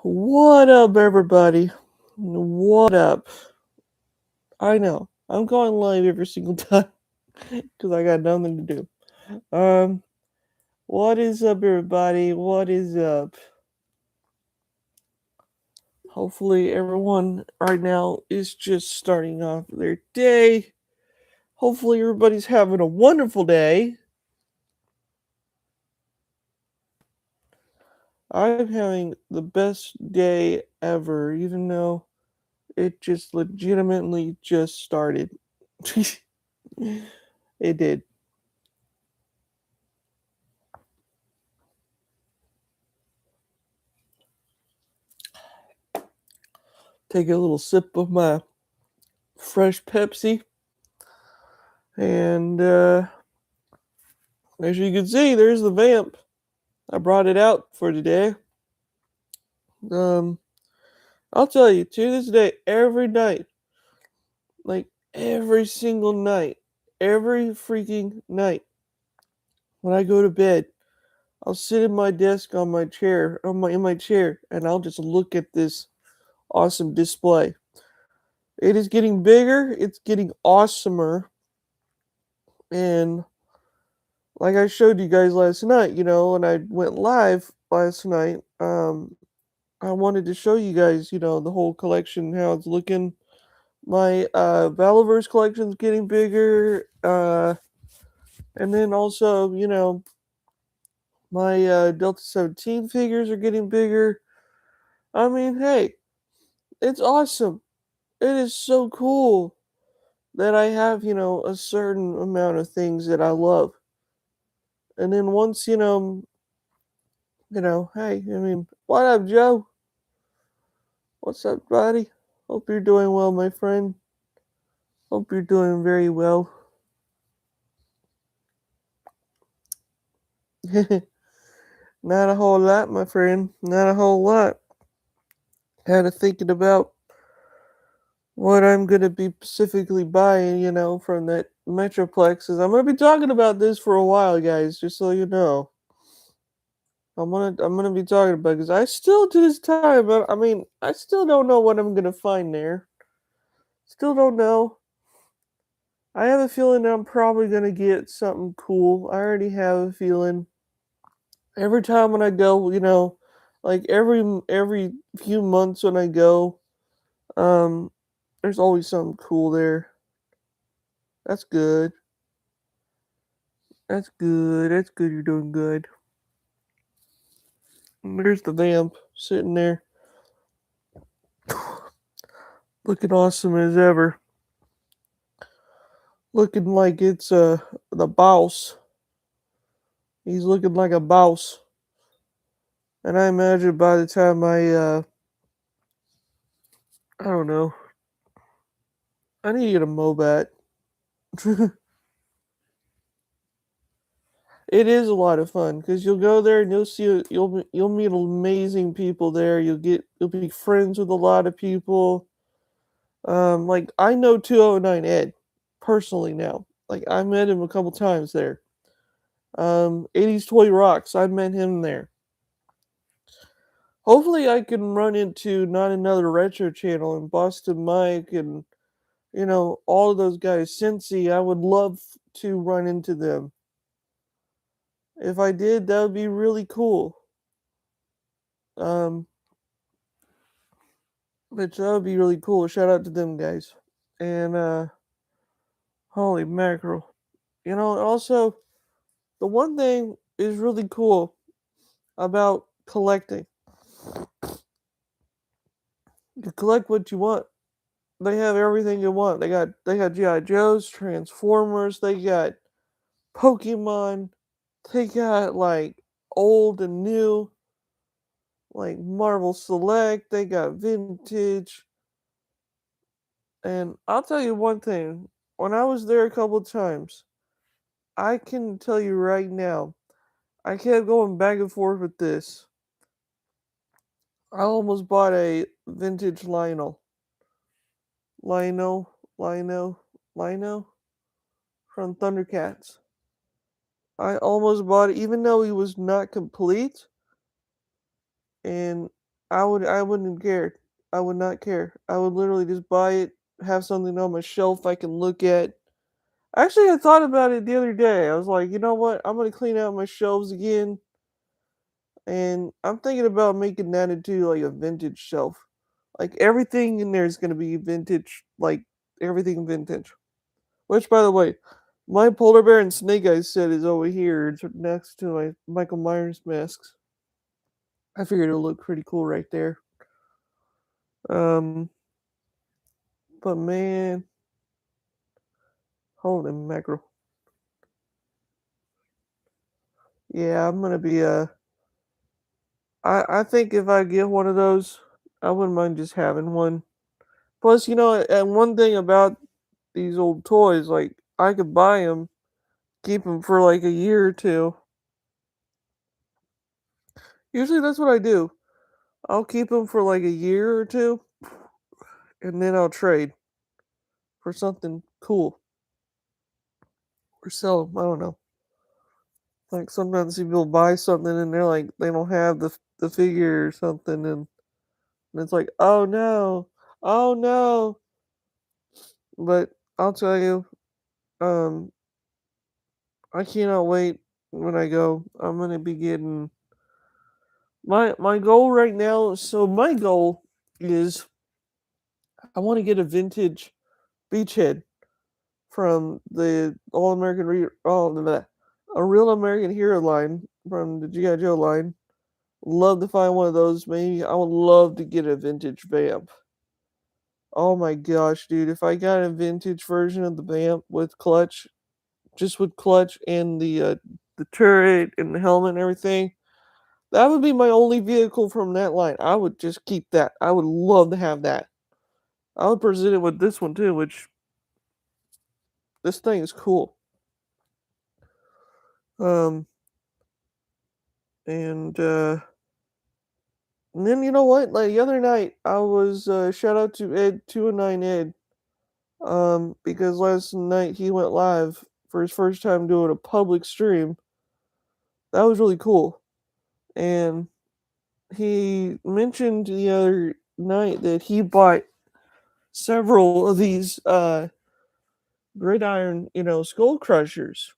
What up, everybody? What up? I know I'm going live every single time because I got nothing to do. What is up, everybody? What is up? Hopefully, everyone right now is just starting off their day. Hopefully, everybody's having a wonderful day. I'm having the best day ever, even though it just legitimately just started. It did. Take a little sip of my fresh Pepsi, and as you can see, there's the vamp. I brought it out for today. Um, I'll tell you, to this day, every night, like every single night, every freaking night, when I go to bed, I'll sit in my desk on my chair, in my chair, and I'll just look at this awesome display. It is getting bigger. It's getting awesomer, and like I showed you guys last night, when I went live last night, I wanted to show you guys, the whole collection, how it's looking. My Valaverse collection's getting bigger, and then also, my Delta 17 figures are getting bigger. I mean, hey, it's awesome. It is so cool that I have, a certain amount of things that I love. And then once, hey, I mean, what up, Joe? What's up, buddy? Hope you're doing well, my friend. Hope you're doing very well. Not a whole lot, my friend. Not a whole lot. Kind of thinking about what I'm gonna be specifically buying, from that Metroplex. Is I'm gonna be talking about this for a while, guys. Just so you know, I'm gonna be talking about because I still to this time, I mean, I still don't know what I'm gonna find there. Still don't know. I have a feeling that I'm probably gonna get something cool. I already have a feeling. Every time when I go, like every few months when I go, um, there's always something cool there. That's good. That's good. That's good. You're doing good. And there's the vamp sitting there, looking awesome as ever. Looking like it's the boss. He's looking like a boss. And I imagine by the time I don't know, I need to get a Mobat. It is a lot of fun because you'll go there and you'll meet amazing people there. You'll be friends with a lot of people. Like I know 209 Ed personally now. Like I met him a couple times there. 80s Toy Rocks, I met him there. Hopefully I can run into Not Another Retro Channel and Boston Mike and all of those guys. Cincy, I would love to run into them. If I did, that would be really cool. Um, which that would be really cool. Shout out to them guys. And holy mackerel. Also the one thing is really cool about collecting. You collect what you want. They have everything you want. They got GI Joes, Transformers, they got Pokemon, they got like old and new, like Marvel Select, they got vintage. And I'll tell you one thing, when I was there a couple of times, I can tell you right now, I kept going back and forth with this. I almost bought a vintage Lionel. Lionel, Lionel, Lionel from Thundercats. I almost bought it, even though he was not complete. And I wouldn't care. I would not care. I would literally just buy it, have something on my shelf I can look at. Actually, I thought about it the other day. I was like, you know what? I'm gonna clean out my shelves again, and I'm thinking about making that into like a vintage shelf. Like everything in there is gonna be vintage, like everything vintage. Which, by the way, my polar bear and snake eyes set is over here. It's next to my Michael Myers masks. I figured it'll look pretty cool right there. Um, but man, holy mackerel. Yeah, I'm gonna be I think if I get one of those, I wouldn't mind just having one. Plus, and one thing about these old toys, like I could buy them, keep them for like a year or two. Usually that's what I do. I'll keep them for like a year or two, and then I'll trade for something cool or sell them. I don't know. Like sometimes people buy something and they're like they don't have the figure or something, and it's like, oh no, oh no. But I'll tell you, um, I cannot wait when I go. I'm gonna be getting my goal right now. So my goal is I want to get a vintage beachhead from the All American a Real American Hero line from the GI Joe line. Love to find one of those. Maybe I would love to get a vintage vamp. Oh my gosh, dude! If I got a vintage version of the vamp with clutch, just with clutch and the turret and the helmet and everything, that would be my only vehicle from that line. I would just keep that. I would love to have that. I would present it with this one too, which this thing is cool. Um, and and then you know what? Like the other night, I was shout out to Ed 209 Ed. Because last night he went live for his first time doing a public stream. That was really cool. And he mentioned the other night that he bought several of these gridiron, skull crushers.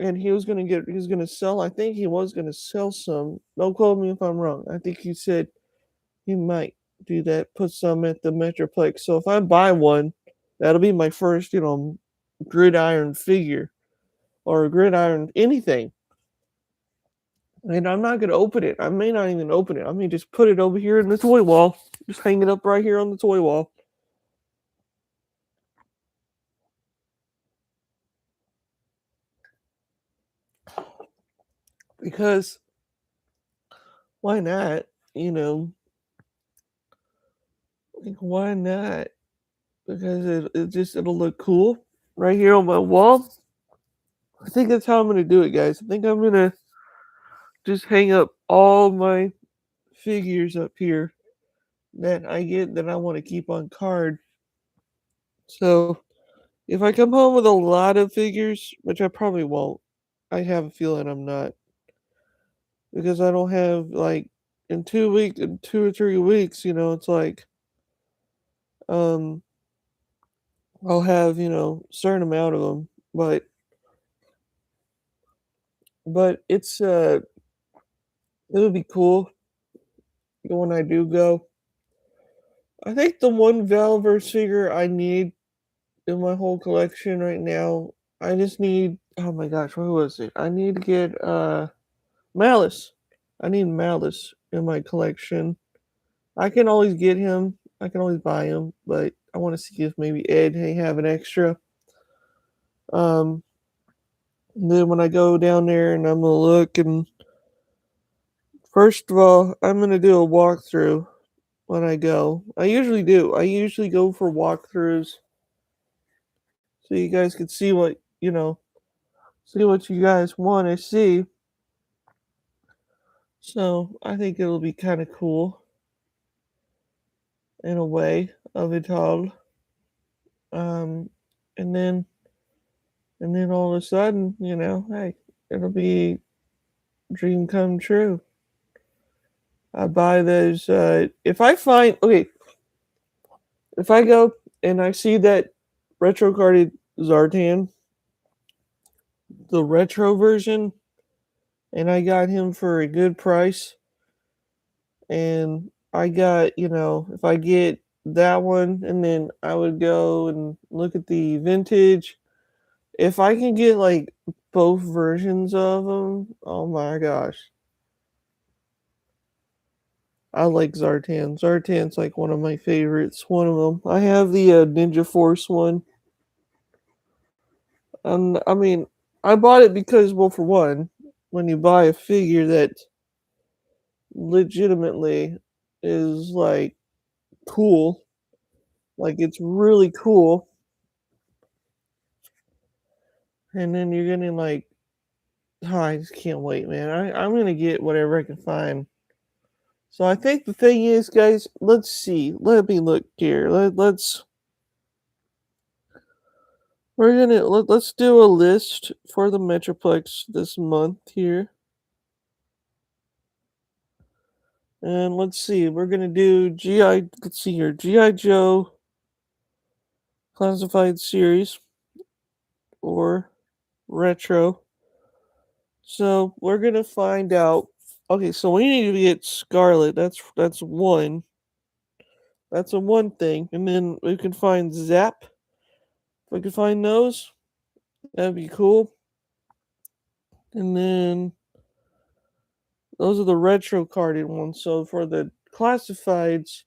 And he was gonna sell, I think he was gonna sell some. Don't quote me if I'm wrong. I think he said he might do that, put some at the Metroplex. So if I buy one, that'll be my first, gridiron figure or a gridiron anything. And I'm not gonna open it. I may not even open it. I may just put it over here in the toy wall. Just hang it up right here on the toy wall. Because why not? You know, like why not? Because it'll look cool right here on my wall. I think that's how I'm gonna do it, guys. I think I'm gonna just hang up all my figures up here that I get that I want to keep on card. So if I come home with a lot of figures, which I probably won't, I have a feeling I'm not, because I don't have like in 2 or 3 weeks, it's like um I'll have certain amount of them, but it would be cool when I do go. I think the one valaverse figure I need in my whole collection right now, I just need, oh my gosh, what was it? I need to get Malice. I need Malice in my collection. I can always get him. I can always buy him, but I want to see if maybe Ed may have an extra. Um, then when I go down there and I'm gonna look, and first of all, I'm gonna do a walkthrough when I go. I usually do. I usually go for walkthroughs so you guys can see what you guys want to see. So I think it'll be kind of cool in a way of it all. Um, and then all of a sudden, hey, it'll be dream come true. I buy those. If I find okay, if I go and I see that retro carded Zartan, the retro version, and I got him for a good price, and I got, if I get that one, and then I would go and look at the vintage. If I can get like both versions of them, oh my gosh, I like Zartan. Zartan's like one of my favorites. One of them. I have the Ninja Force one. I mean, I bought it because, well, for one, when you buy a figure that legitimately is like cool, like it's really cool, and then you're getting like, oh, I just can't wait, man. I'm gonna get whatever I can find. So I think the thing is, guys, let's see. Let me look here. Let's do a list for the Metroplex this month here. And let's see, we're gonna do let's see here, GI Joe classified series or retro. So we're gonna find out. Okay, so we need to get Scarlet. That's one. That's a one thing, and then we can find Zap. If we can find those, that'd be cool. And then those are the retro carded ones. So for the classifieds,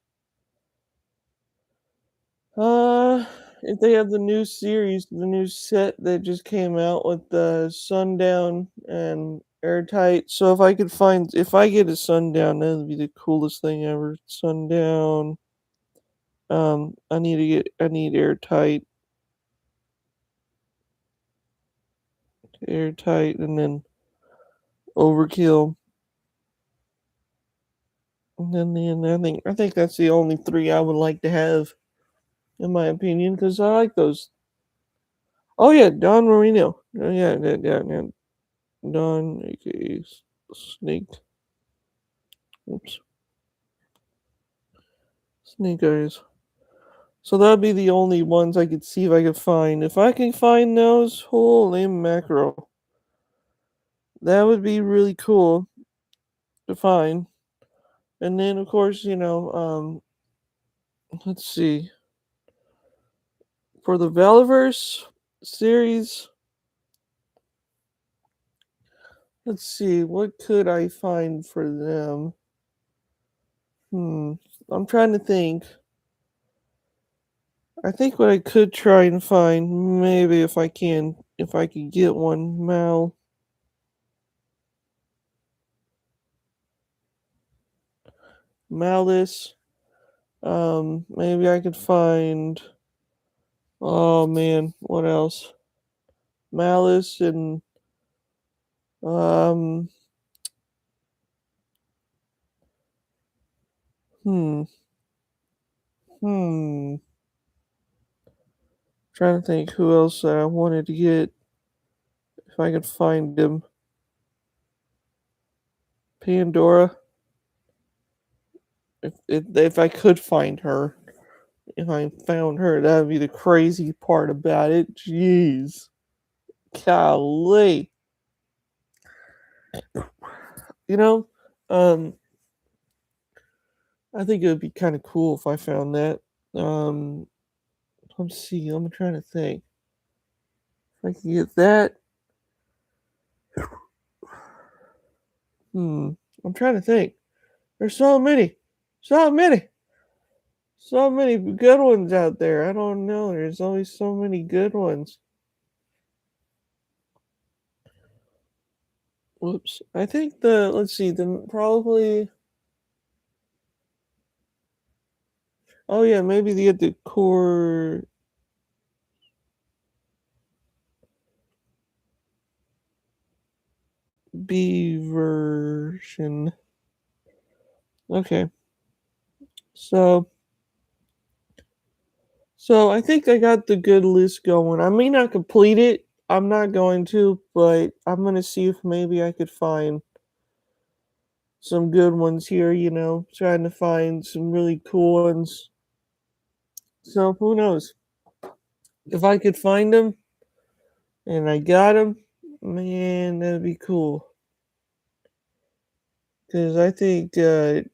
uh, if they have the new series, the new set that just came out with the Sundown and Airtight. So if I get a Sundown, that would be the coolest thing ever. Sundown. I need Airtight, and then Overkill. And then I think that's the only three I would like to have, in my opinion, because I like those. Oh yeah, Don Marino. Oh yeah, yeah. Don, aka Snake. Oops, Snake Eyes. So that'd be the only ones I could see if I could find. If I can find those, holy mackerel, that would be really cool to find. And then, of course, let's see, for the valaverse series. Let's see, what could I find for them? I'm trying to think. I think what I could try and find, maybe if I could get one, Malice. Maybe I could find. Oh man, what else? Malice and um. Hmm. Hmm. Trying to think who else I wanted to get if I could find him. Pandora. If I could find her, if I found her, that would be the crazy part about it. Jeez, golly. You know, um, I think it would be kind of cool if I found that. Um, let's see. I'm trying to think. If I can get that. Hmm. I'm trying to think. There's so many, so many good ones out there. I don't know. There's always so many good ones. Whoops. I think let's see, the probably, oh yeah, maybe they get the core B version. Okay. So, I think I got the good list going. I may not complete it. I'm not going to, but I'm gonna see if maybe I could find some good ones here, trying to find some really cool ones. So who knows? If I could find them and I got them, man, that'd be cool. Because I think a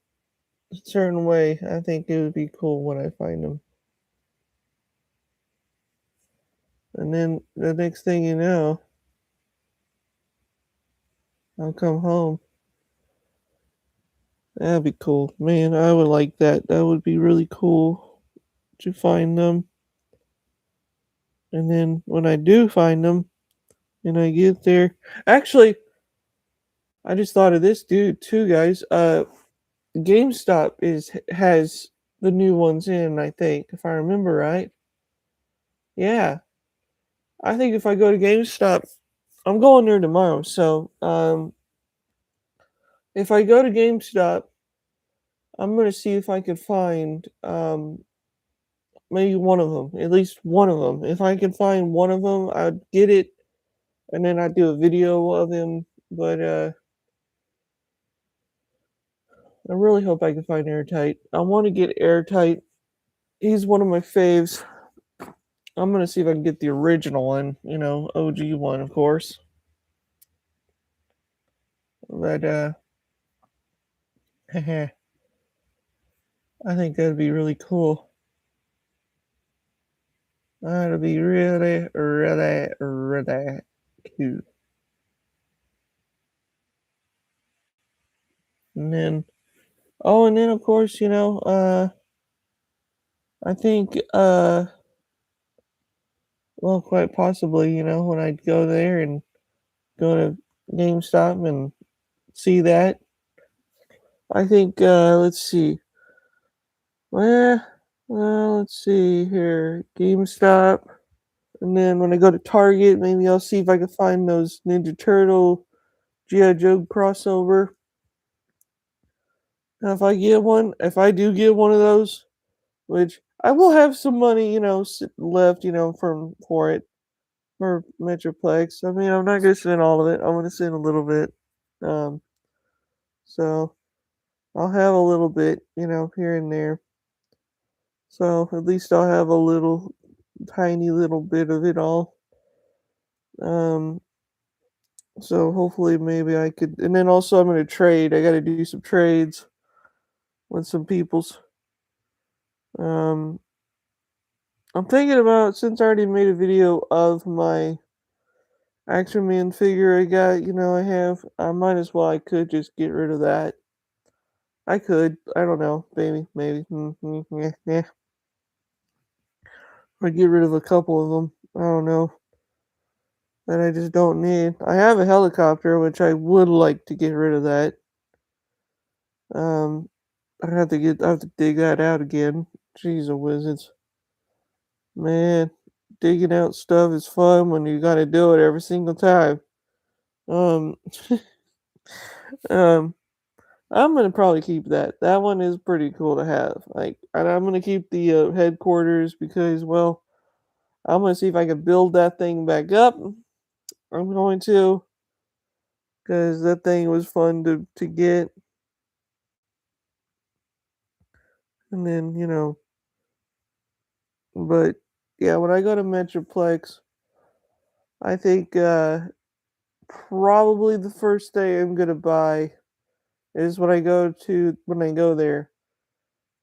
certain way, I think it would be cool when I find them. And then the next thing you know, I'll come home. That'd be cool. Man, I would like that. That would be really cool to find them. And then when I do find them and I get there, actually, I just thought of this dude too, guys. GameStop has the new ones in, I think, if I remember right. Yeah. I think if I go to GameStop, I'm going there tomorrow. So, if I go to GameStop, I'm gonna see if I could find maybe one of them, at least one of them. If I can find one of them, I'd get it, and then I'd do a video of him. But I really hope I can find Airtight. I want to get Airtight. He's one of my faves. I'm gonna see if I can get the original one, OG one, of course. But I think that'd be really cool. That'd be really, really, really cool. And then, and then of course, I think, well, quite possibly, when I'd go there and go to GameStop and see that, I think, let's see. Well, let's see here. GameStop. And then when I go to Target, maybe I'll see if I can find those Ninja Turtle G.I. Joe crossover. Now, if I do get one of those, which I will have some money, left, for it, for Metroplex. I mean, I'm not gonna spend all of it. I'm gonna spend a little bit. Um, so I'll have a little bit, here and there. So at least I'll have a little, tiny little bit of it all. Um, so hopefully maybe I could, and then also I'm gonna trade. I gotta do some trades with some peoples. Um, I'm thinking about, since I already made a video of my Action Man figure I got, I have, I might as well, I could just get rid of that. I could, I don't know, maybe, yeah. Or get rid of a couple of them. I don't know, that I just don't need. I have a helicopter, which I would like to get rid of that. Um, I have to dig that out again. Jeez, wizards. Man, digging out stuff is fun when you gotta do it every single time. Um, um, I'm gonna probably keep that. That one is pretty cool to have. Like, and I'm gonna keep the headquarters because, well, I'm gonna see if I can build that thing back up. I'm going to, because that thing was fun to get. And then, but yeah, when I go to Metroplex, I think probably the first day I'm gonna buy is when I go there.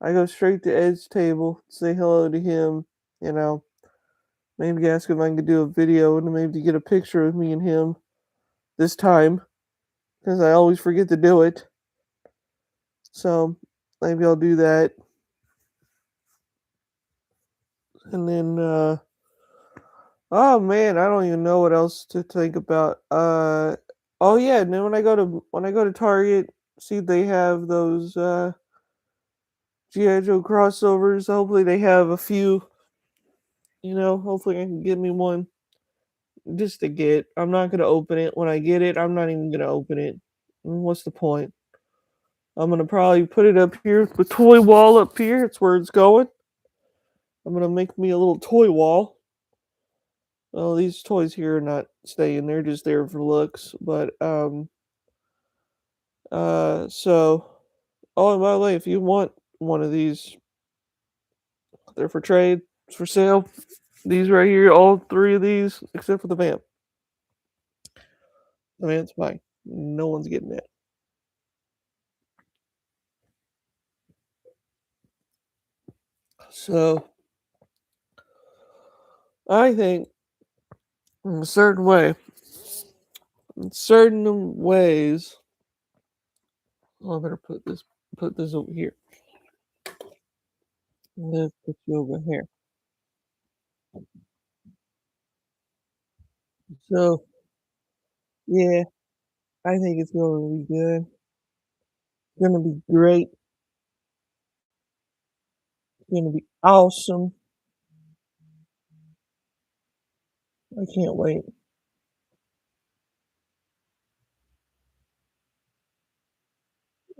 I go straight to Ed's table, say hello to him, you know, maybe ask if I can do a video and maybe get a picture of me and him this time, because I always forget to do it. So maybe I'll do that. And then oh man, I don't even know what else to think about. Oh yeah, and then when I go to Target, see they have those G.I. Joe crossovers. Hopefully they have a few. Hopefully I can get me one just to get. I'm not gonna open it. When I get it, I'm not even gonna open it. What's the point? I'm gonna probably put it up here, the toy wall up here. It's where it's going. I'm gonna make me a little toy wall. Well, these toys here are not staying. They're just there for looks. But So oh, and by the way, if you want one of these, they're for trade, it's for sale. These right here, all three of these, except for the vamp. The vamp's mine. No one's getting it. So I think in a certain way, in certain ways, oh, I better put this over here. Let's put you over here. So yeah, I think it's gonna be good. It's gonna be great. It's gonna be awesome. I can't wait.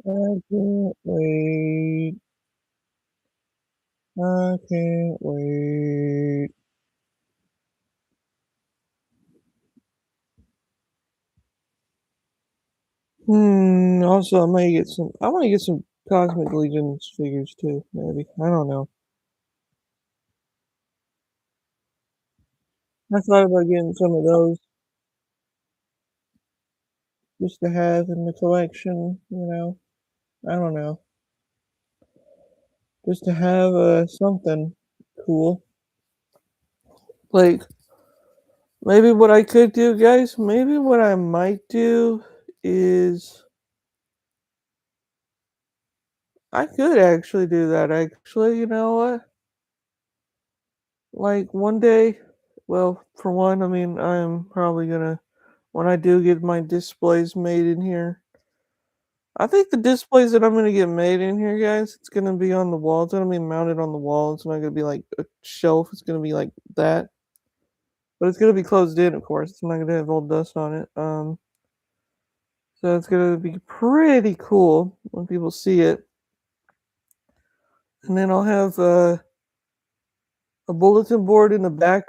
I can't wait. I can't wait. Also, I might get some. I want to get some Cosmic Legions figures too. Maybe I don't know. I thought about getting some of those just to have in the collection. I don't know, just to have something cool. Like maybe what I could do, guys. Maybe what I might do is I could actually do that. Actually, you know what? Like one day, well, for one, I mean, I'm probably gonna when I do get my displays made in here. I think the displays that I'm gonna get made in here, guys, it's gonna be on the wall. It's gonna be mounted on the wall. It's not gonna be like a shelf. It's gonna be like that, but it's gonna be closed in, of course. It's not gonna have all dust on it. So it's gonna be pretty cool when people see it. And then I'll have a bulletin board in the back,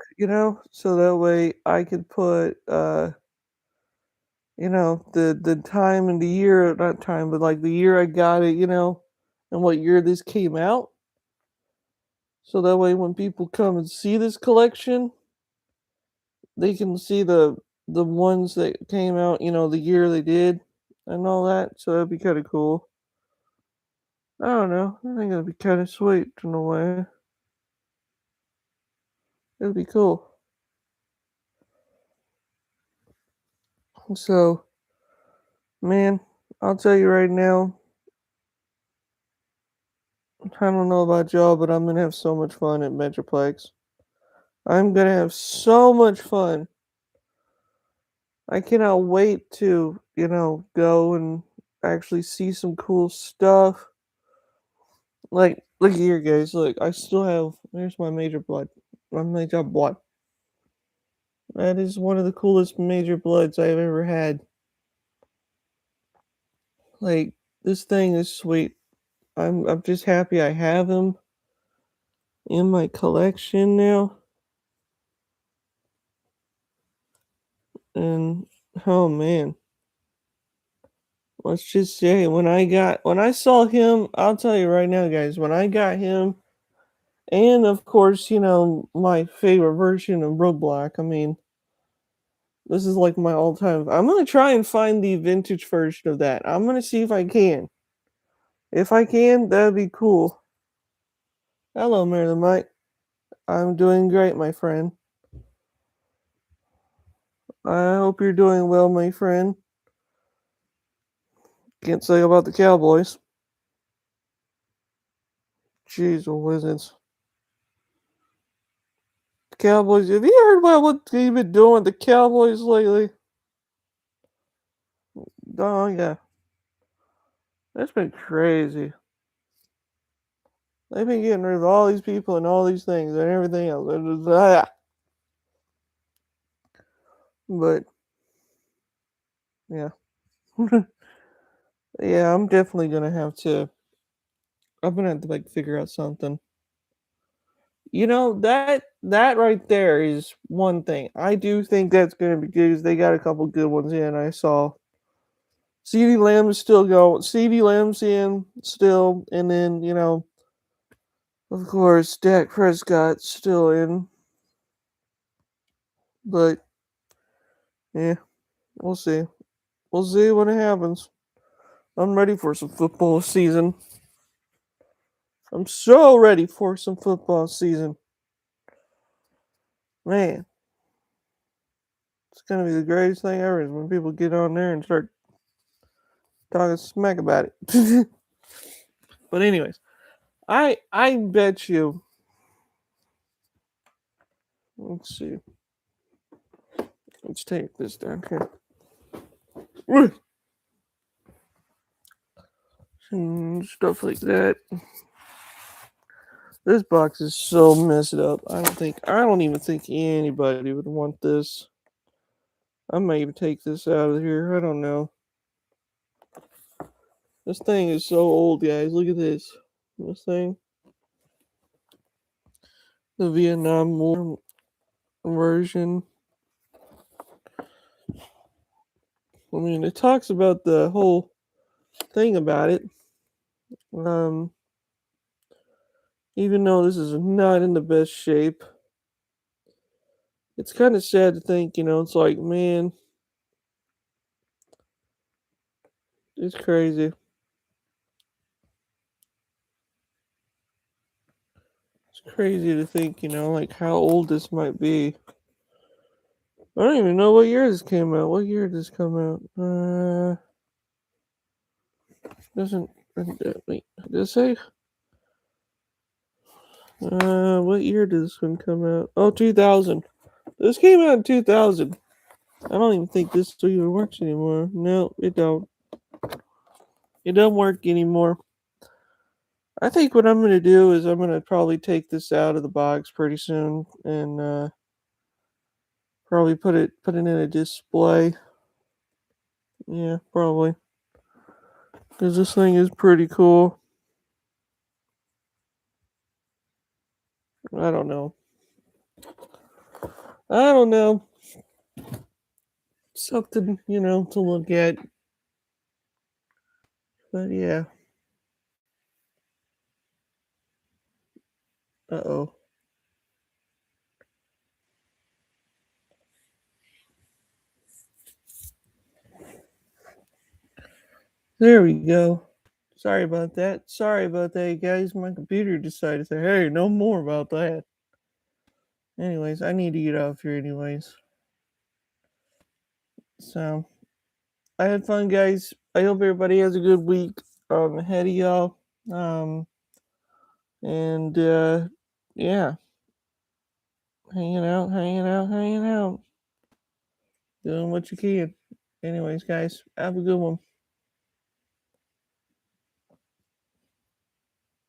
so that way I could put the time and the year, not time, but like the year I got it, and what year this came out. So that way when people come and see this collection, they can see the ones that came out, the year they did and all that. So that'd be kind of cool. I don't know. I think that'd be kind of sweet in a way. It'd be cool. So, man, I'll tell you right now, I don't know about y'all, but I'm gonna have so much fun at Metroplex. I'm gonna have so much fun. I cannot wait to, go and actually see some cool stuff. Like, look here, guys. Look, I still have. There's my major blood. My major blood. That is one of the coolest major bloods I've ever had. Like, this thing is sweet. I'm just happy I have him in my collection now. And oh man, let's just say when I saw him, I'll tell you right now, guys. When I got him, and of course, my favorite version of Roadblock. I mean, this is like my all-time. I'm gonna try and find the vintage version of that. I'm gonna see if I can. If I can, that'd be cool. Hello, Marilyn Mike. I'm doing great, my friend. I hope you're doing well, my friend. Can't say about the Cowboys. Jeez, Wizards. Cowboys. Have you heard about what they've been doing with the Cowboys lately? Oh yeah, that's been crazy. They've been getting rid of all these people and all these things and everything else. But yeah, yeah, I'm definitely gonna have to. I'm gonna have to like figure out something. That right there is one thing. I do think that's gonna be good because they got a couple good ones in. I saw. CeeDee Lamb is still going. CeeDee Lamb's in still, and then of course, Dak Prescott's still in. But yeah, we'll see. We'll see when it happens. I'm ready for some football season. I'm so ready for some football season. Man, it's gonna be the greatest thing ever is when people get on there and start talking smack about it. But anyways, I bet you. Let's see. Let's take this down here. Stuff like that. This box is so messed up. I don't even think anybody would want this. I might even take this out of here. I don't know. This thing is so old, guys. Look at this. This thing. The Vietnam War version. I mean, it talks about the whole thing about it. Even though this is not in the best shape, it's kind of sad to think, it's like, man, it's crazy. It's crazy to think, like how old this might be. I don't even know what year this came out. What year did this come out? Doesn't wait? Does it say? What year did this one come out? Oh, 2000. This came out in 2000. I don't even think this even works anymore. No, it don't. It don't work anymore. I think what I'm gonna do is I'm gonna probably take this out of the box pretty soon and probably put it in a display. Yeah, probably. Because this thing is pretty cool. I don't know. I don't know. Something, to look at. But yeah. Uh-oh. There we go. Sorry about that, guys. My computer decided to say, hey, no more about that. Anyways, I need to get off here anyways. So, I had fun, guys. I hope everybody has a good week ahead of y'all. And yeah, hanging out, doing what you can. Anyways, guys, have a good one.